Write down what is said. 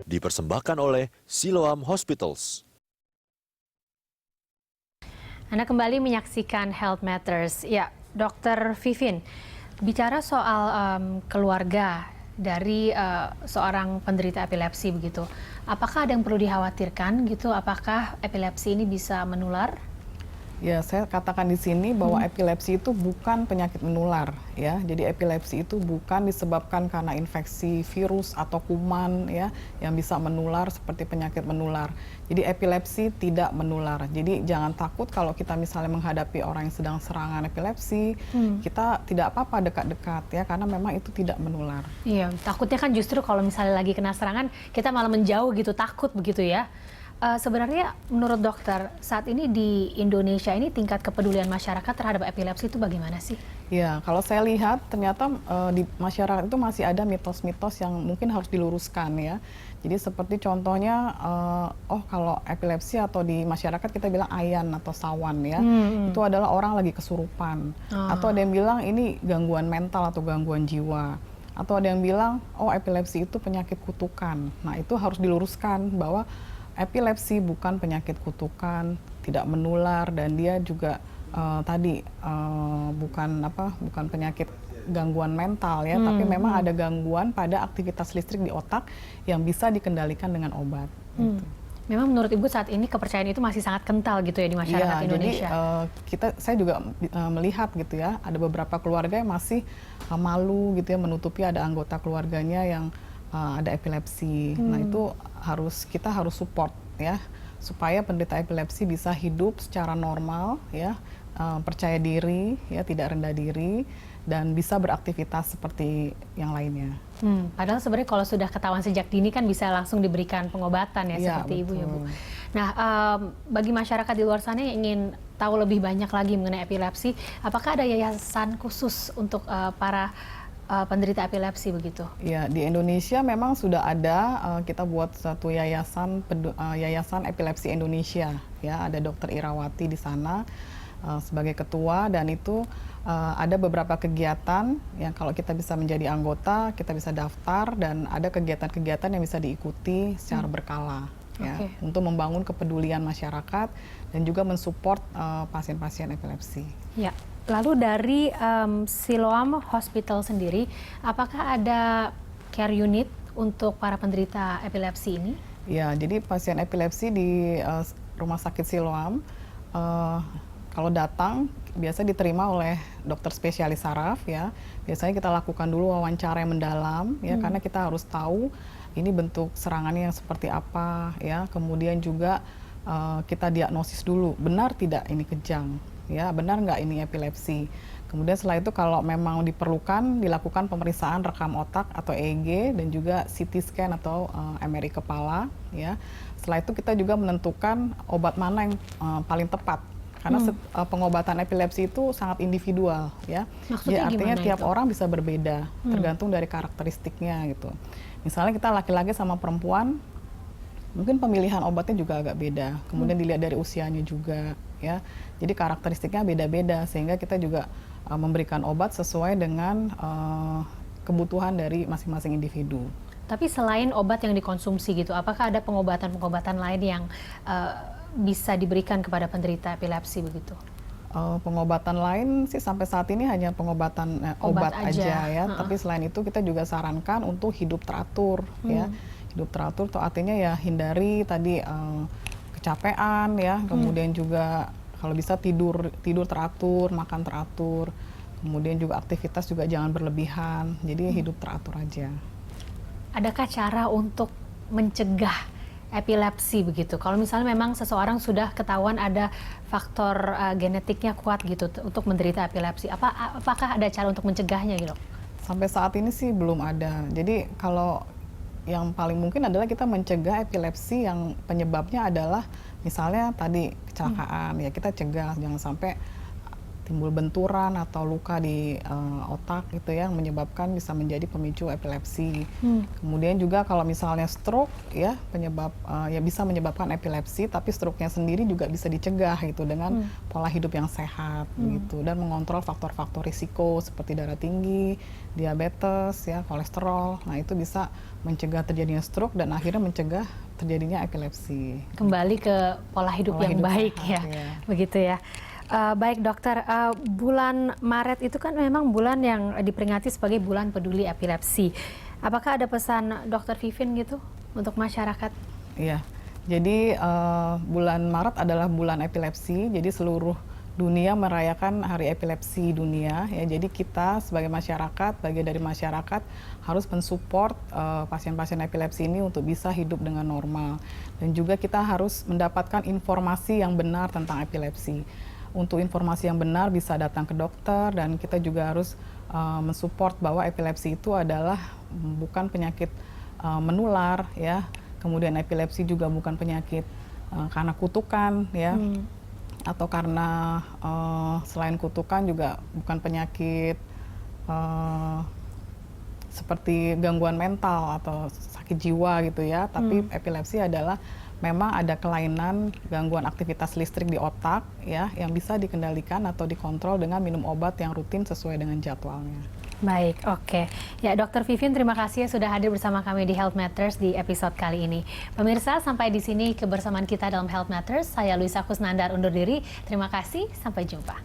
dipersembahkan oleh Siloam Hospitals. Anda kembali menyaksikan Health Matters. Ya, Dr. Vivin, bicara soal keluarga dari seorang penderita epilepsi begitu, apakah ada yang perlu dikhawatirkan gitu? Apakah epilepsi ini bisa menular? Ya, saya katakan di sini bahwa epilepsi itu bukan penyakit menular, ya. Jadi epilepsi itu bukan disebabkan karena infeksi virus atau kuman, ya, yang bisa menular seperti penyakit menular. Jadi epilepsi tidak menular. Jadi jangan takut kalau kita misalnya menghadapi orang yang sedang serangan epilepsi, kita tidak apa-apa dekat-dekat, ya, karena memang itu tidak menular. Iya, takutnya kan justru kalau misalnya lagi kena serangan, kita malah menjauh gitu, takut begitu ya. Sebenarnya menurut dokter, saat ini di Indonesia ini tingkat kepedulian masyarakat terhadap epilepsi itu bagaimana sih? Ya, kalau saya lihat ternyata di masyarakat itu masih ada mitos-mitos yang mungkin harus diluruskan, ya. Jadi seperti contohnya, kalau epilepsi atau di masyarakat kita bilang ayan atau sawan, ya. Itu adalah orang lagi kesurupan. Atau ada yang bilang ini gangguan mental atau gangguan jiwa. Atau ada yang bilang, oh epilepsi itu penyakit kutukan. Nah itu harus diluruskan bahwa epilepsi bukan penyakit kutukan, tidak menular, dan dia juga bukan penyakit gangguan mental, ya, tapi memang ada gangguan pada aktivitas listrik di otak yang bisa dikendalikan dengan obat. Gitu. Memang menurut Ibu saat ini kepercayaan itu masih sangat kental gitu ya di masyarakat Indonesia. Jadi saya juga melihat gitu ya, ada beberapa keluarga yang masih malu gitu ya menutupi ada anggota keluarganya yang ada epilepsi. Nah itu kita harus support ya supaya penderita epilepsi bisa hidup secara normal ya, percaya diri ya, tidak rendah diri dan bisa beraktivitas seperti yang lainnya. Padahal sebenarnya kalau sudah ketahuan sejak dini kan bisa langsung diberikan pengobatan ya, seperti Ibu ya Bu. Nah bagi masyarakat di luar sana yang ingin tahu lebih banyak lagi mengenai epilepsi, apakah ada yayasan khusus untuk para penderita epilepsi begitu? Ya, di Indonesia memang sudah ada, kita buat satu yayasan epilepsi Indonesia ya, ada Dr. Irawati di sana sebagai ketua, dan itu ada beberapa kegiatan yang kalau kita bisa menjadi anggota kita bisa daftar, dan ada kegiatan-kegiatan yang bisa diikuti secara berkala ya, untuk membangun kepedulian masyarakat dan juga mensupport pasien-pasien epilepsi. Ya. Lalu dari Siloam Hospital sendiri, apakah ada care unit untuk para penderita epilepsi ini? Ya, jadi pasien epilepsi di Rumah Sakit Siloam, kalau datang biasa diterima oleh dokter spesialis saraf ya. Biasanya kita lakukan dulu wawancara yang mendalam ya, karena kita harus tahu ini bentuk serangannya yang seperti apa ya. Kemudian juga kita diagnosis dulu, benar tidak ini kejang. Ya, benar nggak ini epilepsi. Kemudian setelah itu kalau memang diperlukan dilakukan pemeriksaan rekam otak atau EEG dan juga CT scan atau MRI kepala ya. Setelah itu kita juga menentukan obat mana yang paling tepat, karena pengobatan epilepsi itu sangat individual ya. Maksudnya jadi artinya tiap itu? orang bisa berbeda tergantung dari karakteristiknya gitu. Misalnya kita laki-laki sama perempuan, mungkin pemilihan obatnya juga agak beda. Kemudian dilihat dari usianya juga ya. Jadi karakteristiknya beda-beda sehingga kita juga memberikan obat sesuai dengan kebutuhan dari masing-masing individu. Tapi selain obat yang dikonsumsi gitu, apakah ada pengobatan-pengobatan lain yang bisa diberikan kepada penderita epilepsi begitu? Pengobatan lain sih sampai saat ini hanya pengobatan obat aja ya. Tapi selain itu kita juga sarankan untuk hidup teratur ya. Hidup teratur itu artinya ya hindari tadi kecapean ya, kemudian juga kalau bisa tidur teratur, makan teratur, kemudian juga aktivitas juga jangan berlebihan, jadi hidup teratur aja. Adakah cara untuk mencegah epilepsi begitu? Kalau misalnya memang seseorang sudah ketahuan ada faktor genetiknya kuat gitu untuk menderita epilepsi, apakah ada cara untuk mencegahnya gitu? Sampai saat ini sih belum ada. Jadi kalau yang paling mungkin adalah kita mencegah epilepsi yang penyebabnya adalah misalnya tadi kecelakaan ya, kita cegah jangan sampai timbul benturan atau luka di otak gitu ya, yang menyebabkan bisa menjadi pemicu epilepsi. Kemudian juga kalau misalnya stroke ya ya bisa menyebabkan epilepsi, tapi stroke-nya sendiri juga bisa dicegah gitu dengan pola hidup yang sehat gitu, dan mengontrol faktor-faktor risiko seperti darah tinggi, diabetes ya, kolesterol. Nah, itu bisa mencegah terjadinya stroke dan akhirnya mencegah terjadinya epilepsi. Kembali ke pola hidup yang baik sehat, ya, begitu ya. Baik dokter, bulan Maret itu kan memang bulan yang diperingati sebagai bulan peduli epilepsi. Apakah ada pesan dokter Vivien gitu untuk masyarakat? Iya, jadi bulan Maret adalah bulan epilepsi, jadi seluruh dunia merayakan Hari Epilepsi Dunia ya. Jadi kita sebagai masyarakat, bagian dari masyarakat harus mensupport pasien-pasien epilepsi ini untuk bisa hidup dengan normal. Dan juga kita harus mendapatkan informasi yang benar tentang epilepsi. Untuk informasi yang benar bisa datang ke dokter, dan kita juga harus mensupport bahwa epilepsi itu adalah bukan penyakit menular ya. Kemudian epilepsi juga bukan penyakit karena kutukan ya. Atau karena selain kutukan juga bukan penyakit seperti gangguan mental atau sakit jiwa gitu ya, tapi epilepsi adalah memang ada kelainan gangguan aktivitas listrik di otak ya, yang bisa dikendalikan atau dikontrol dengan minum obat yang rutin sesuai dengan jadwalnya. Baik, oke. Ya, Dokter Vivien, terima kasih ya sudah hadir bersama kami di Health Matters di episode kali ini. Pemirsa, sampai di sini kebersamaan kita dalam Health Matters. Saya Luisa Kusnandar undur diri. Terima kasih, sampai jumpa.